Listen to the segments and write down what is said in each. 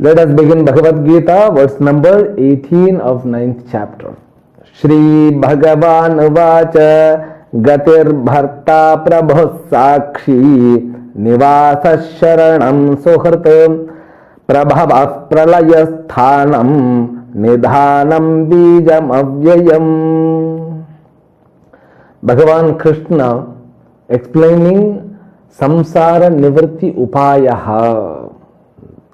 Let us begin Bhagavad Gita, verse number 18 of 9th chapter. Shri Bhagavan Vacha Gatir Bharta Prabhu Sakshi Nivasa Sharanam Suhratam Prabhava Pralaya Sthanam Nidhanam Bijam Avyayam. Bhagavan Krishna explaining Samsara Nivritti Upayaha.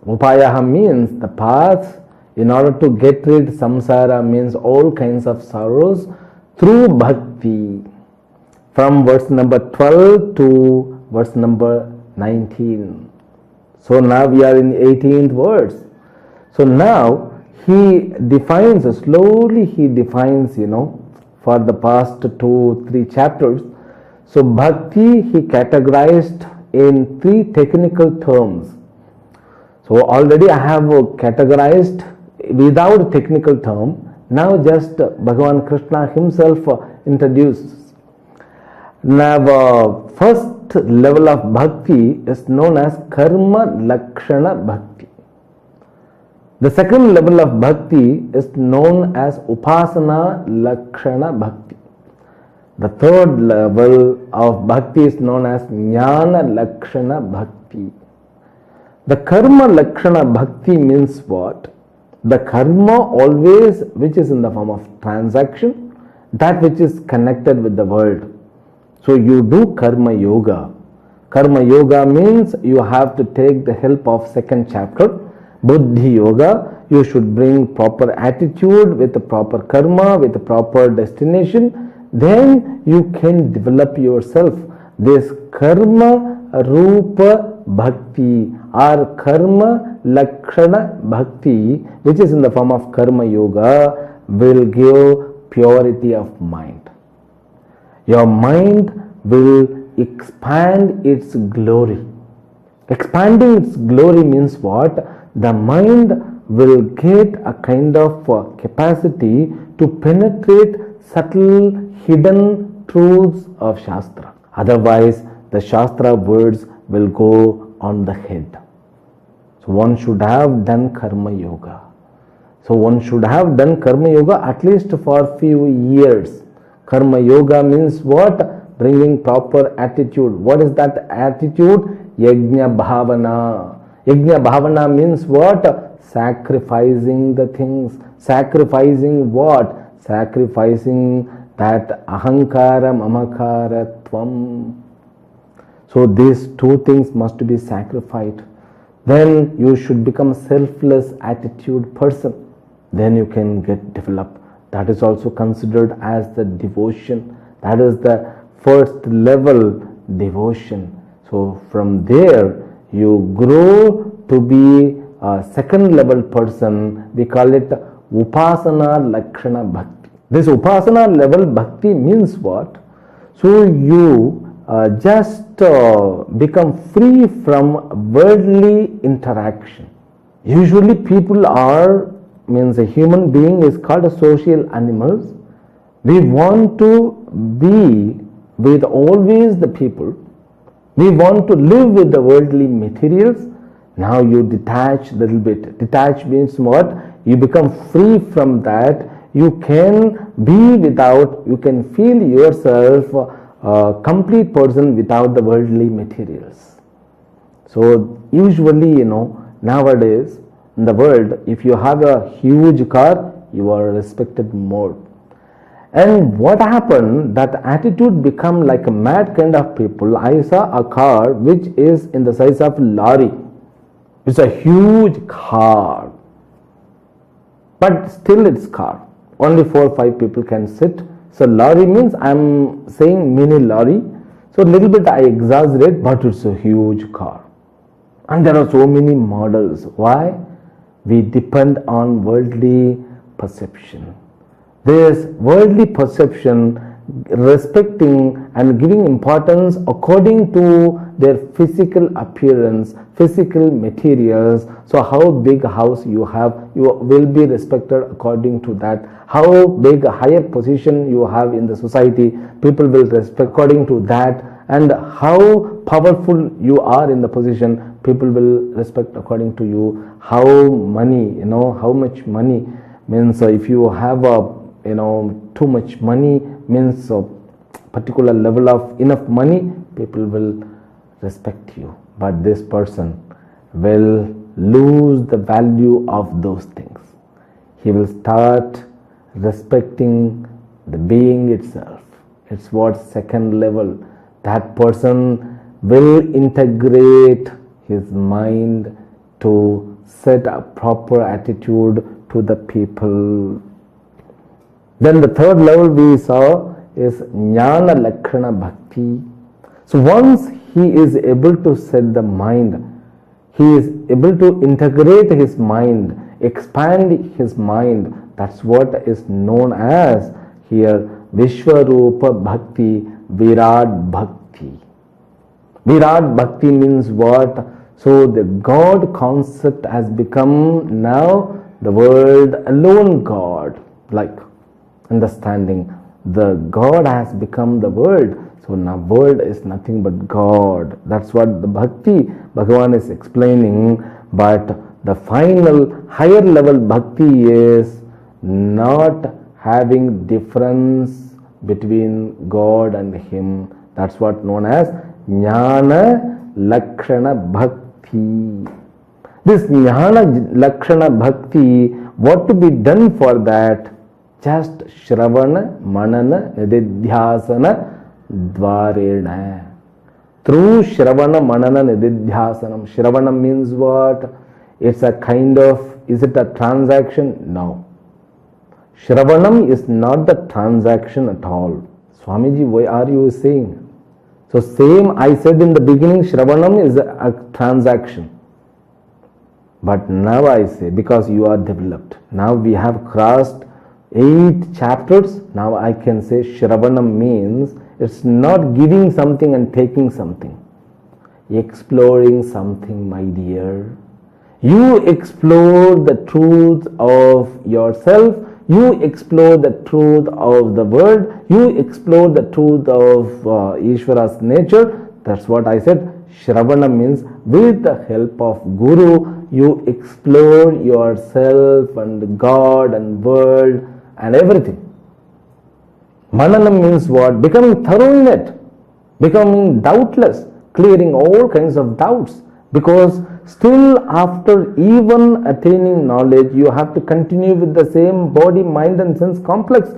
Upayaha means the path in order to get rid of samsara, means all kinds of sorrows through bhakti. From verse number 12 to verse number 19. So now we are in 18th verse. So now he defines, slowly he defines, for the past 2-3 chapters. So bhakti he categorized in 3 technical terms. So already I have categorized without technical term. Now just Bhagavan Krishna himself introduces. Now first level of bhakti is known as karma lakshana bhakti. The second level of bhakti is known as upasana lakshana bhakti. The third level of bhakti is known as jnana lakshana bhakti. The karma lakshana bhakti means what? The karma always which is in the form of transaction, that which is connected with the world. So you do karma yoga. Karma yoga means you have to take the help of second chapter, buddhi yoga. You should bring proper attitude with the proper karma, with the proper destination. Then you can develop yourself. This karma rupa bhakti or karma lakshana bhakti, which is in the form of karma yoga, will give purity of mind. Your mind will expand its glory. Expanding its glory means what? The mind will get a kind of capacity to penetrate subtle hidden truths of Shastra. Otherwise, the Shastra words will go on the head. So one should have done karma yoga. So one should have done karma yoga at least for few years. Karma yoga means what? Bringing proper attitude. What is that attitude? Yajna bhavana. Yajna bhavana means what? Sacrificing the things. Sacrificing what? Sacrificing that ahankara mamakara tvam. So these 2 things must be sacrificed. Then you should become selfless attitude person. Then you can get developed. That is also considered as the devotion. That is the first level devotion. So from there you grow to be a second level person. We call it upasana lakshana bhakti. This upasana level bhakti means what? So you just become free from worldly interaction. Usually people are, means a human being is called a social animals. We want to be with always the people. We want to live with the worldly materials. Now you detach a little bit. Detach means what? You become free from that. You can be without, you can feel yourself a complete person without the worldly materials. So usually, nowadays in the world, if you have a huge car, you are respected more. And what happened, that attitude become like a mad kind of people. I saw a car which is in the size of lorry. It's a huge car, but still it's car. Only 4 or 5 people can sit. So lorry means, I'm saying mini lorry. So a little bit I exaggerate, but it's a huge car. And there are so many models. Why? We depend on worldly perception. This worldly perception, respecting and giving importance according to their physical appearance, physical materials. So how big a house you have, you will be respected according to that. How big a higher position you have in the society, people will respect according to that. and how powerful you are in the position, people will respect according to you. How money, how much money means, if you have too much money means a particular level of enough money, people will respect you. But this person will lose the value of those things. He will start respecting the being itself. It's what second level. That person will integrate his mind to set a proper attitude to the people. Then the third level we saw is Jnana Lakshana Bhakti. So once he is able to set the mind, he is able to integrate his mind, expand his mind. That's what is known as here Vishwarupa Bhakti, Virat Bhakti. Virat Bhakti means what? So the God concept has become now the world alone God, like understanding. The God has become the world. So now world is nothing but God. That's what the Bhakti Bhagavan is explaining. But the final higher level Bhakti is not having difference between God and him. That's what known as Jnana Lakshana Bhakti. This Jnana Lakshana Bhakti, what to be done for that? Just Shravana, Manana, Nididhyasana, Dvarena. Through Shravana, Manana, Nididhyasanam. Shravana means what? It's a kind of, is it a transaction? No. Shravanam is not the transaction at all. Swamiji, why are you saying? So same I said in the beginning, Shravanam is a transaction. But now I say, because you are developed. Now we have crossed 8 chapters. Now I can say Shravanam means it's not giving something and taking something. Exploring something, my dear. You explore the truth of yourself. You explore the truth of the world. You explore the truth of Ishvara's nature. That's what I said. Shravana means with the help of Guru, you explore yourself and God and world and everything. Mananam means what? Becoming thorough in it. Becoming doubtless. Clearing all kinds of doubts. Because still after even attaining knowledge, you have to continue with the same body, mind and sense complex.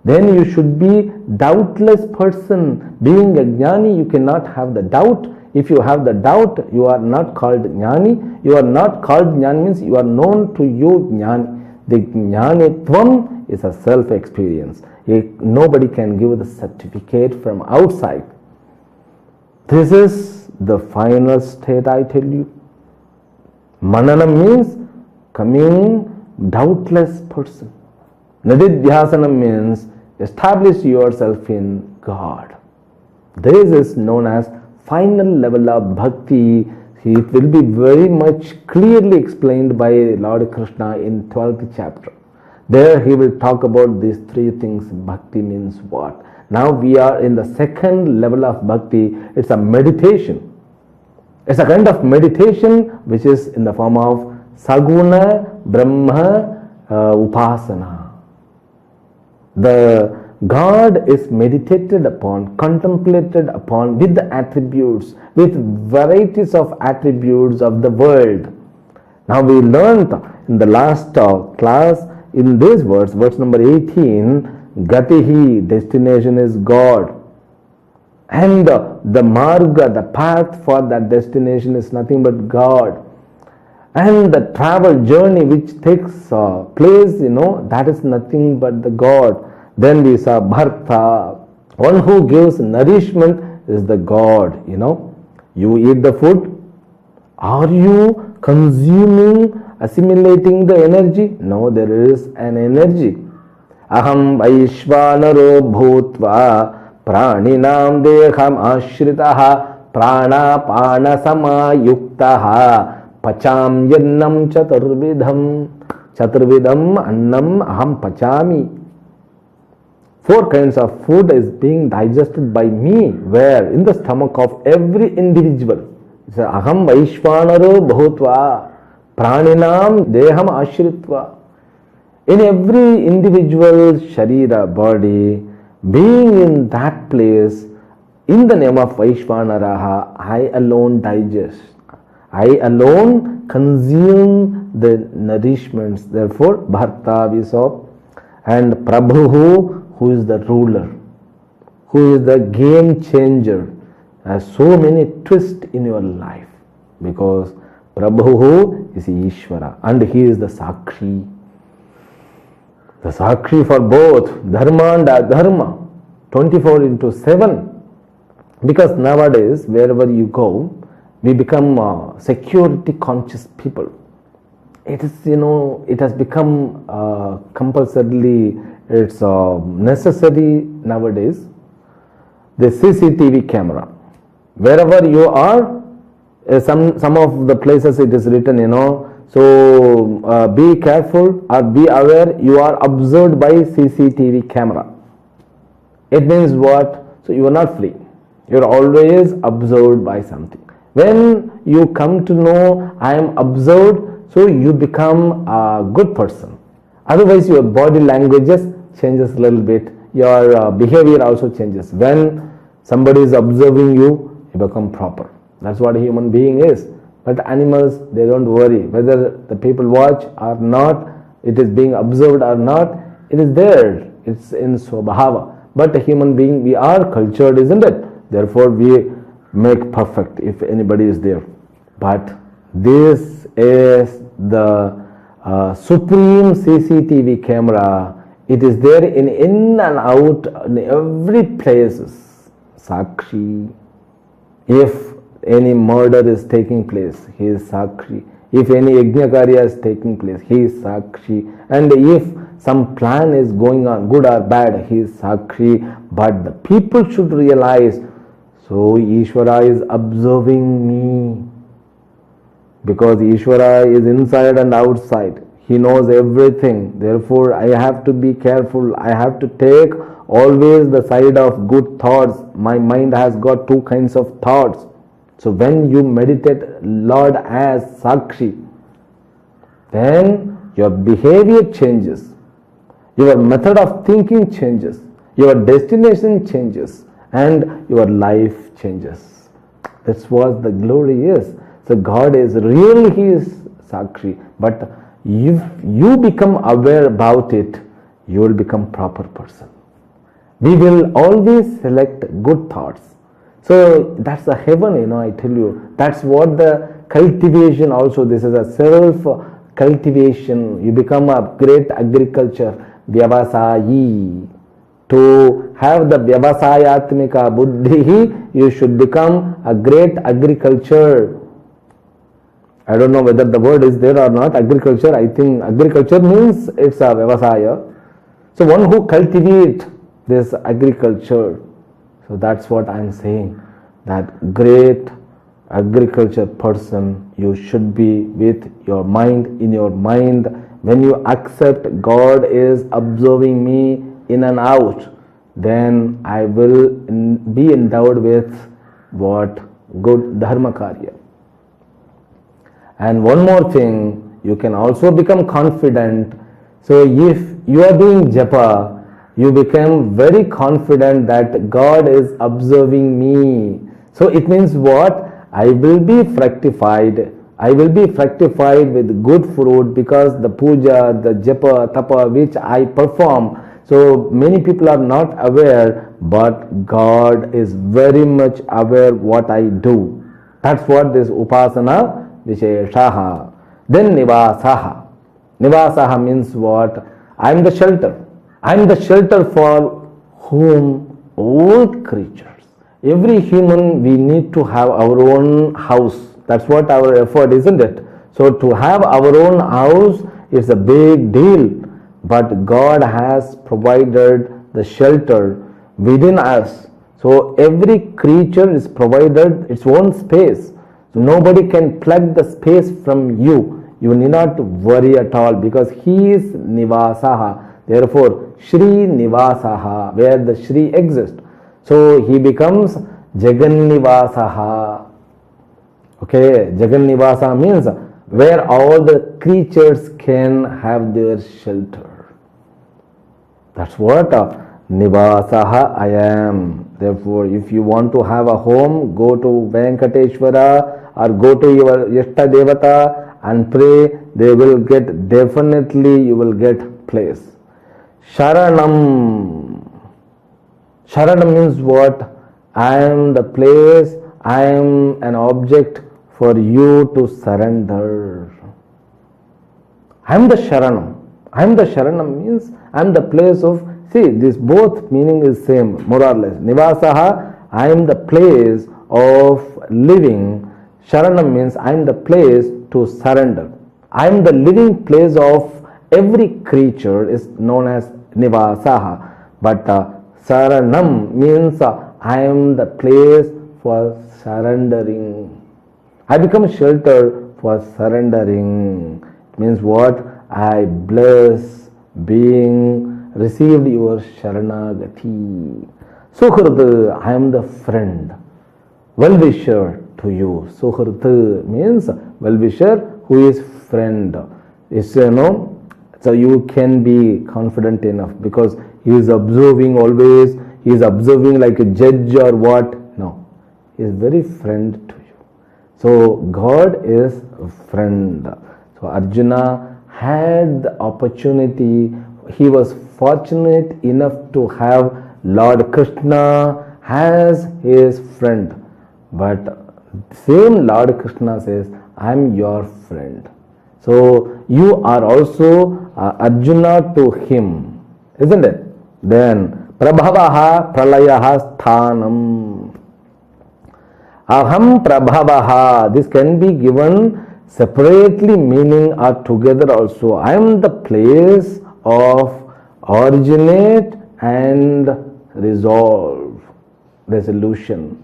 Then you should be doubtless person. Being a jnani, you cannot have the doubt. If you have the doubt, you are not called jnani. You are not called jnani means you are known to you jnani. The jnanitvam is a self-experience. Nobody can give the certificate from outside. This is the final state, I tell you. Mananam means coming doubtless person. Nididhyasanam means establish yourself in God. This is known as final level of bhakti. It will be very much clearly explained by Lord Krishna in 12th chapter. There he will talk about these 3 things. Bhakti means what? Now we are in the second level of bhakti. It's a meditation. It's a kind of meditation which is in the form of Saguna Brahma Upasana. The God is meditated upon, contemplated upon with the attributes, with varieties of attributes of the world. Now we learned in the last class in this verse number 18, Gatihi, destination is God. And the marga, the path for that destination is nothing but God. And the travel journey which takes place, that is nothing but the God. Then we saw Bharta, one who gives nourishment is the God, You eat the food. Are you consuming, assimilating the energy? No, there is an energy. Aham Vaishvanaro Bhutva Praninam Deham Ashritaha Pranapana Samayuktaha Pacham Yannam Chaturvidham Annam Aham Pachami. four kinds of food is being digested by me. Where? In the stomach of every individual. It's aham vaishvanaro bhutva praninam deham ashritva. In every individual sharira body, being in that place, in the name of Vaishvanaraha, I alone digest. I alone consume the nourishments. Therefore, Bharta we saw, and Prabhu, who is the ruler, who is the game changer, has so many twists in your life, because Prabhu is Ishvara and he is the Sakshi. The Sakshi for both Dharma and Adharma, 24/7. Because nowadays, wherever you go, we become security conscious people. It is, it has become compulsorily, it's necessary nowadays. The CCTV camera. Wherever you are, some of the places it is written, so be careful or be aware, you are observed by CCTV camera. It means what? So you are not free. You are always observed by something. When you come to know I am observed, so you become a good person. Otherwise your body languages changes a little bit. Your behavior also changes. When somebody is observing you, you become proper. That's what a human being is. But animals, they don't worry whether the people watch or not, it is being observed or not, it is there, it's in Swabhava. But a human being, we are cultured, isn't it? Therefore we make perfect if anybody is there. But this is the supreme CCTV camera. It is there in and out in every places. Sakshi. If any murder is taking place, he is Sakshi. If any Yajnakarya is taking place, he is Sakshi. And if some plan is going on, good or bad, he is Sakshi. But the people should realize, so Ishvara is observing me. Because Ishvara is inside and outside. He knows everything. Therefore, I have to be careful. I have to take always the side of good thoughts. My mind has got two kinds of thoughts. So when you meditate Lord as Sakshi, then your behavior changes. Your method of thinking changes. Your destination changes. And your life changes. That's what the glory is. So God is real, He is Sakshi. But if you become aware about it, you will become proper person. We will always select good thoughts. So that's the heaven, I tell you. That's what the cultivation also, this is a self-cultivation. You become a great agriculture, Vyavasayi. To have the Vyavasayatmika Buddhi, you should become a great agriculture. I don't know whether the word is there or not, agriculture. I think agriculture means it's a Vyavasaya. So one who cultivates this agriculture. So that's what I am saying, that great agriculture person you should be with your mind, in your mind. When you accept God is observing me in and out, then I will be endowed with what? Good dharma karya. And one more thing, you can also become confident. So if you are doing japa, you become very confident that God is observing me. So it means what? I will be fructified. I will be fructified with good fruit because the puja, the japa, tapa which I perform. So many people are not aware, but God is very much aware what I do. That's what this upasana visheshaha. Then nivasaha. Nivasaha means what? I am the shelter. I am the shelter for whom? All creatures. Every human, we need to have our own house. That's what our effort, isn't it? So to have our own house is a big deal. But God has provided the shelter within us. So every creature is provided its own space. So nobody can plug the space from you. You need not worry at all because He is Nivasaha. Therefore, Shri Nivasaha, where the Shri exists. So he becomes Jagannivasaha. Okay, Jagannivasa means where all the creatures can have their shelter. That's what Nivasaha I am. Therefore, if you want to have a home, go to Venkateswara or go to your Yashta Devata and pray. They will get, definitely you will get place. Sharanam. Sharanam means what? I am the place, I am an object for you to surrender. I am the Sharanam. I am the Sharanam means I am the place of, see, this both meaning is same, more or less. Nivasaha, I am the place of living. Sharanam means I am the place to surrender. I am the living place of every creature is known as Nivasaha. But Saranam means I am the place for surrendering. I become shelter for surrendering. It means what? I bless being received your Sharanagati. Suhrd, I am the friend, well-wisher to you. Suhrd means well-wisher who is friend. It's, so you can be confident enough because he is observing always. He is observing like a judge or what? No. He is very friend to you. So God is a friend. So Arjuna had the opportunity. He was fortunate enough to have Lord Krishna as his friend. But same Lord Krishna says, I am your friend. So you are also Arjuna to him, isn't it? Then Prabhavaha Pralayaha Sthanam. Aham Prabhavaha. This can be given separately meaning or together also. I am the place of originate and resolve, resolution.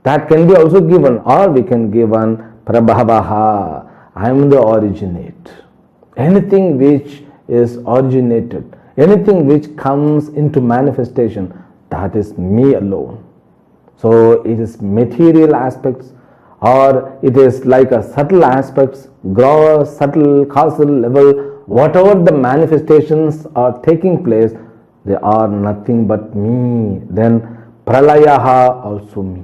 That can be also given, or we can give one Prabhavaha. I am the originate. Anything which is originated, anything which comes into manifestation, that is me alone. So it is material aspects, or it is like a subtle aspects, gross, subtle, causal level, whatever the manifestations are taking place, they are nothing but me. Then Pralayaha also me.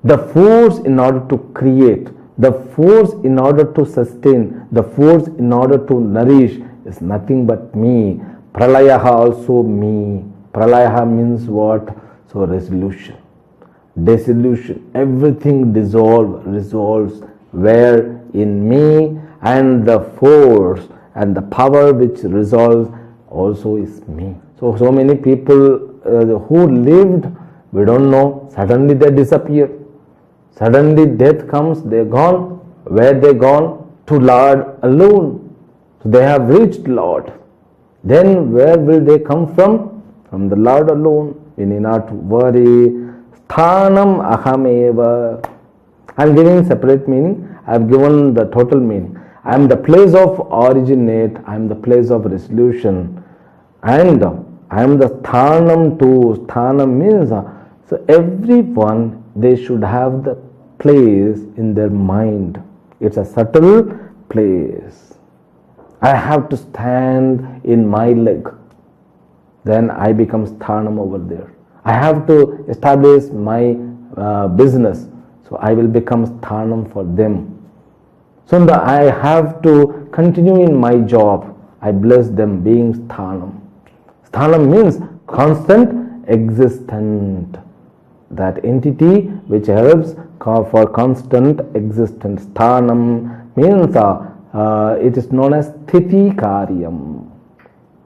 The force in order to create, the force in order to sustain, the force in order to nourish is nothing but me. Pralayaha also me. Pralayaha means what? So resolution, dissolution, everything resolves where in me, and the force and the power which resolves also is me. So many people who lived, we don't know, suddenly they disappear. Suddenly death comes, they are gone. Where they gone? To Lord alone. So they have reached Lord. Then where will they come from? From the Lord alone. We need not worry. Sthanam ahameva. I am giving separate meaning. I have given the total meaning. I am the place of originate. I am the place of resolution. And I am the sthanam too. Sthanam means, so everyone, they should have the place in their mind. It's a subtle place. I have to stand in my leg. Then I become sthanam over there. I have to establish my business. So I will become sthanam for them. So I have to continue in my job. I bless them being sthanam. Sthanam means constant, existent. That entity which helps for constant existence. Sthanam means it is known as sthiti karyam.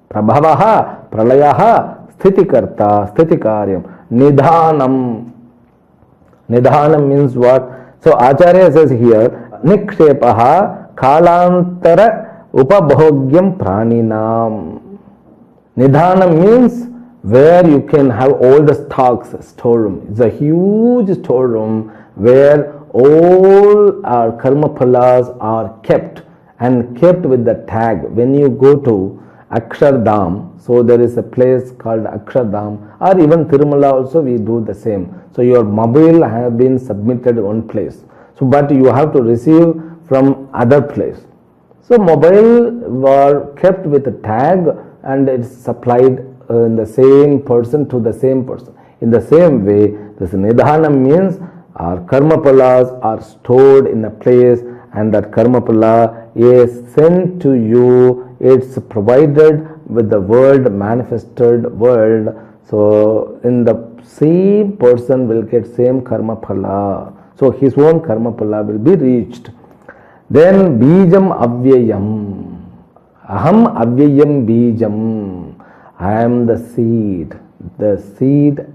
Prabhavaha, pralayaha, sthiti karta, sthiti karyam. Nidhanam. Nidhanam means what? So Acharya says here, nikshepaha kalantara upabhogyam praninam. Nidhanam means where you can have all the stocks, storeroom. It's a huge storeroom where all our karma phalas are kept, and kept with the tag. When you go to Akshardham. So there is a place called Akshardham, or even Tirumala also we do the same. So your mobile have been submitted one place. So but you have to receive from other place. So mobile were kept with a tag and it's supplied in the same person to the same person. In the same way, this Nidhanam means our karma palas are stored in a place and that karma pala is sent to you. It's provided with the world, manifested world. So in the same person will get same karma pala. So his own karma pala will be reached. Then bijam avyayam. Aham avyayam bijam. I am the seed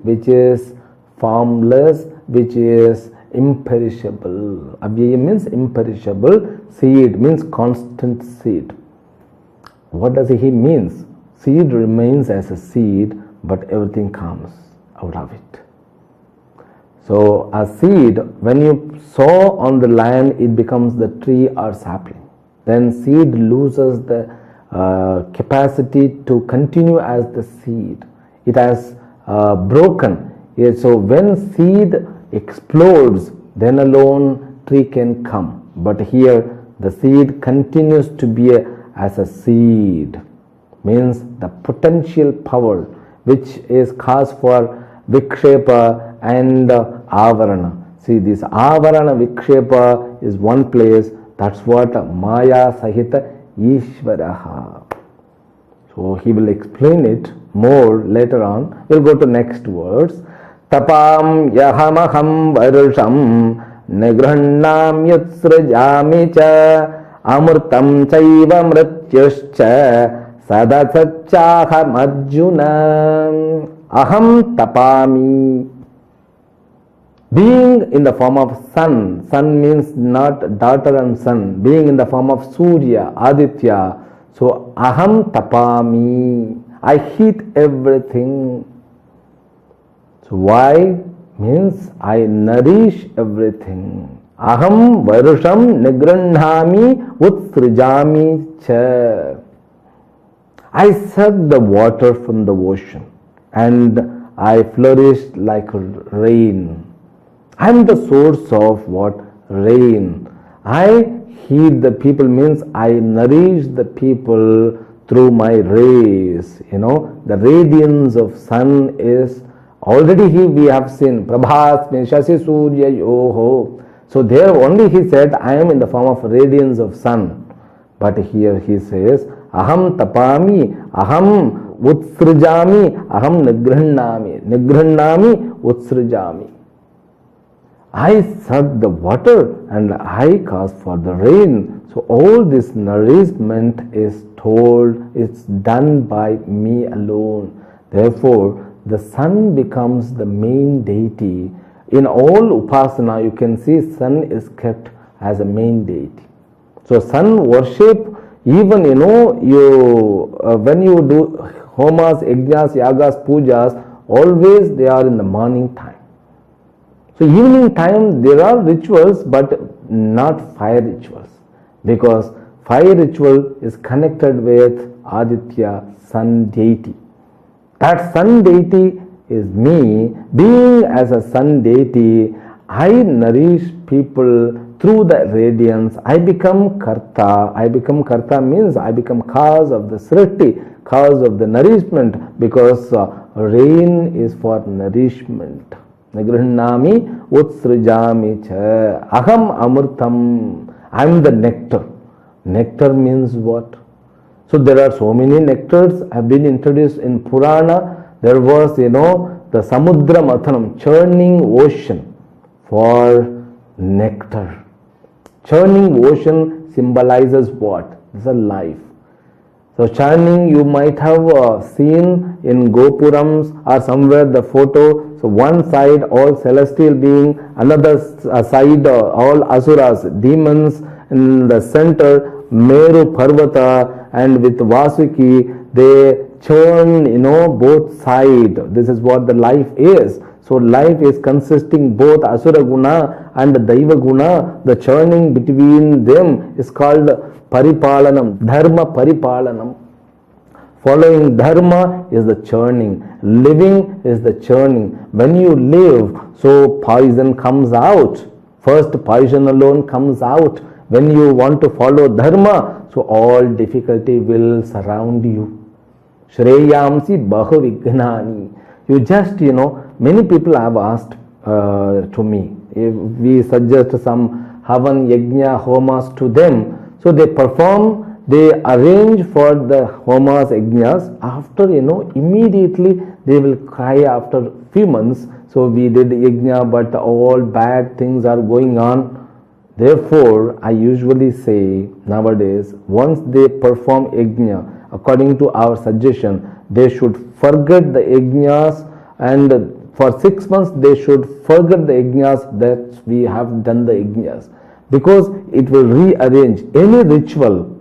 which is formless, which is imperishable. Avyayam means imperishable. Seed means constant seed. What does he means? Seed remains as a seed, but everything comes out of it. So a seed, when you sow on the land, it becomes the tree or sapling. Then seed loses the capacity to continue as the seed. It has broken. So when seed explodes, then alone tree can come. But here the seed continues to be as a seed. Means the potential power which is cause for vikshepa and avarana. See, this avarana vikshepa is one place. That's what Maya Sahita Ishvaraha. So he will explain it more later on. We'll go to next words. Tapam yahamaham varusham nigrannam yutsrajami cha amurtam chaiva mrityuscha sadasachaham arjuna aham tapami. Being in the form of sun, sun means not daughter and son, being in the form of Surya, Aditya. So aham tapami, I heat everything. So why? Means I nourish everything. Aham varusham nigrannami utsrijami cha. I suck the water from the ocean and I flourish like rain. I am the source of what? Rain. I heat the people means I nourish the people through my rays. The radiance of sun is already we have seen. Prabhas me shasi surya yoho. So there only he said I am in the form of radiance of sun. But here he says aham tapami, aham utsrijami, aham nigrannami utsrijami. I suck the water and I cause for the rain. So all this nourishment is told, it's done by me alone. Therefore, the sun becomes the main deity. In all upasana, you can see sun is kept as a main deity. So sun worship, even when you do homas, yajnas, yagas, pujas, always they are in the morning time. So evening time there are rituals but not fire rituals, because fire ritual is connected with Aditya, sun deity. That sun deity is me. Being as a sun deity, I nourish people through the radiance. I become karta. I become karta means I become cause of the sriti, cause of the nourishment, because rain is for nourishment. Nagrannami utsrijami cha. Aham amurtam. I am the nectar. Nectar means what? So there are so many nectars have been introduced in Purana. There was, the Samudra Mathanam, churning ocean for nectar. Churning ocean symbolizes what? It's a life. So churning you might have seen in Gopurams or somewhere the photo. So one side all celestial being, another side all asuras, demons, in the center Meru Parvata, and with Vasuki they churn both sides. This is what the life is. So life is consisting both Asura Guna and Daiva Guna. The churning between them is called Paripalanam, Dharma Paripalanam. Following dharma is the churning. Living is the churning. When you live, so poison comes out. First poison alone comes out. When you want to follow dharma, so all difficulty will surround you. Shreyamsi bahu vignani. You just, many people have asked to me, if we suggest some havan, yajna, homas to them, so they perform, they arrange for the homas, yajnas. After, immediately they will cry after few months. So we did yajna, but all bad things are going on. Therefore, I usually say nowadays, once they perform yajna, according to our suggestion, they should forget the yajnas, and for 6 months they should forget the yajnas that we have done the yajnas, because it will rearrange any ritual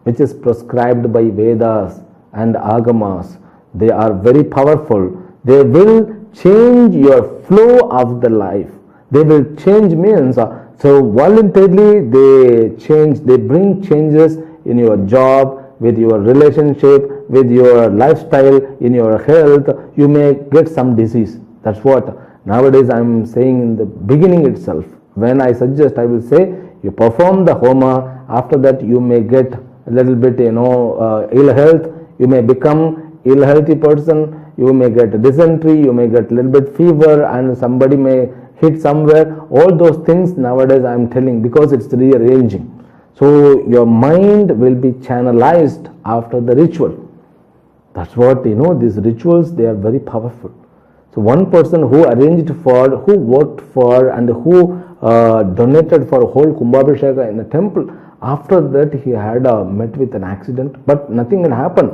which is prescribed by Vedas and Agamas. They are very powerful. They will change your flow of the life. They will change means, so voluntarily they change, they bring changes in your job, with your relationship, with your lifestyle, in your health. You may get some disease. That's what nowadays I am saying in the beginning itself. When I suggest, I will say, you perform the homa, after that you may get a little bit, ill health, you may become ill healthy person, you may get dysentery, you may get a little bit fever, and somebody may hit somewhere. All those things nowadays I am telling, because it's rearranging. So your mind will be channelized after the ritual. That's what, these rituals, they are very powerful. So one person who arranged for, who worked for, and who donated for a whole Kumbhabhisheka in the temple, after that he had met with an accident, but nothing had happened.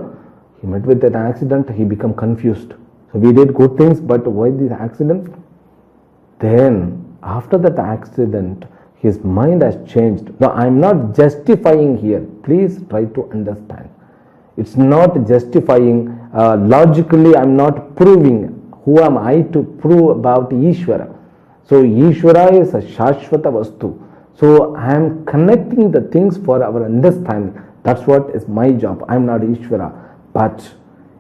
He met with an accident, he became confused. So we did good things, but why this accident? Then after that accident, his mind has changed. Now I am not justifying here. Please try to understand. It's not justifying. Logically, I am not proving. Who am I to prove about Ishvara? So Ishvara is a Shashvata Vastu. So I am connecting the things for our understanding. That's what is my job. I am not Ishvara. But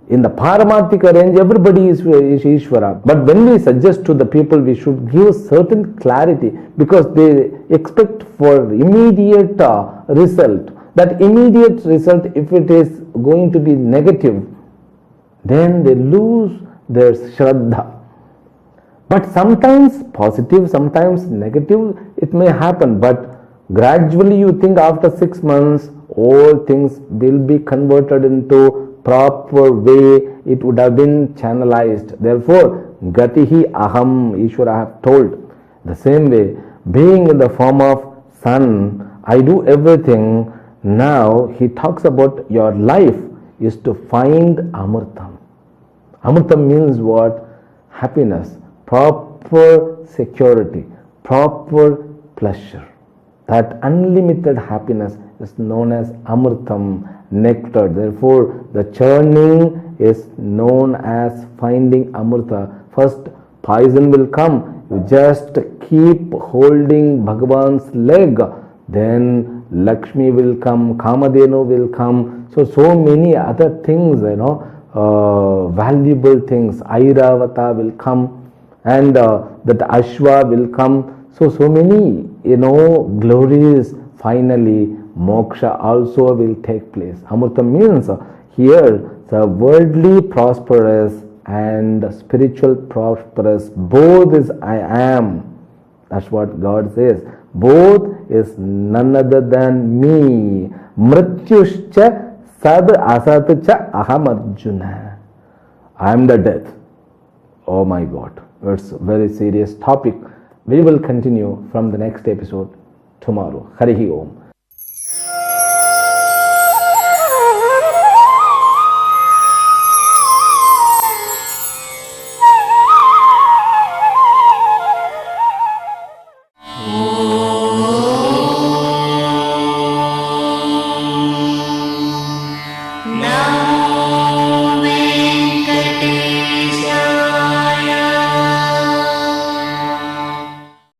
in the Paramarthika range, everybody is Ishvara. But when we suggest to the people, we should give certain clarity, because they expect for immediate result. That immediate result, if it is going to be negative, then they lose their Shraddha. But sometimes positive, sometimes negative, it may happen. But gradually you think after 6 months, all things will be converted into proper way. It would have been channelized. Therefore, Gatihi Aham, Ishvara have told. The same way, being in the form of sun, I do everything. Now he talks about your life is to find Amritam. Amritam means what? Happiness, proper security, proper pleasure. That unlimited happiness is known as Amritam, nectar. Therefore, the churning is known as finding Amrita. First, poison will come. You just keep holding Bhagavan's leg. Then Lakshmi will come, Kamadhenu will come. So many other things, valuable things. Airavata will come, and that Ashwa will come. So many, glories. Finally, moksha also will take place. Amrita means here the worldly prosperous and spiritual prosperous. Both is I am. That's what God says. Both is none other than me. Mrityuscha sad asatcha aham Arjuna. I am the death. Oh my God. It's a very serious topic. We will continue from the next episode tomorrow. Harihi Om.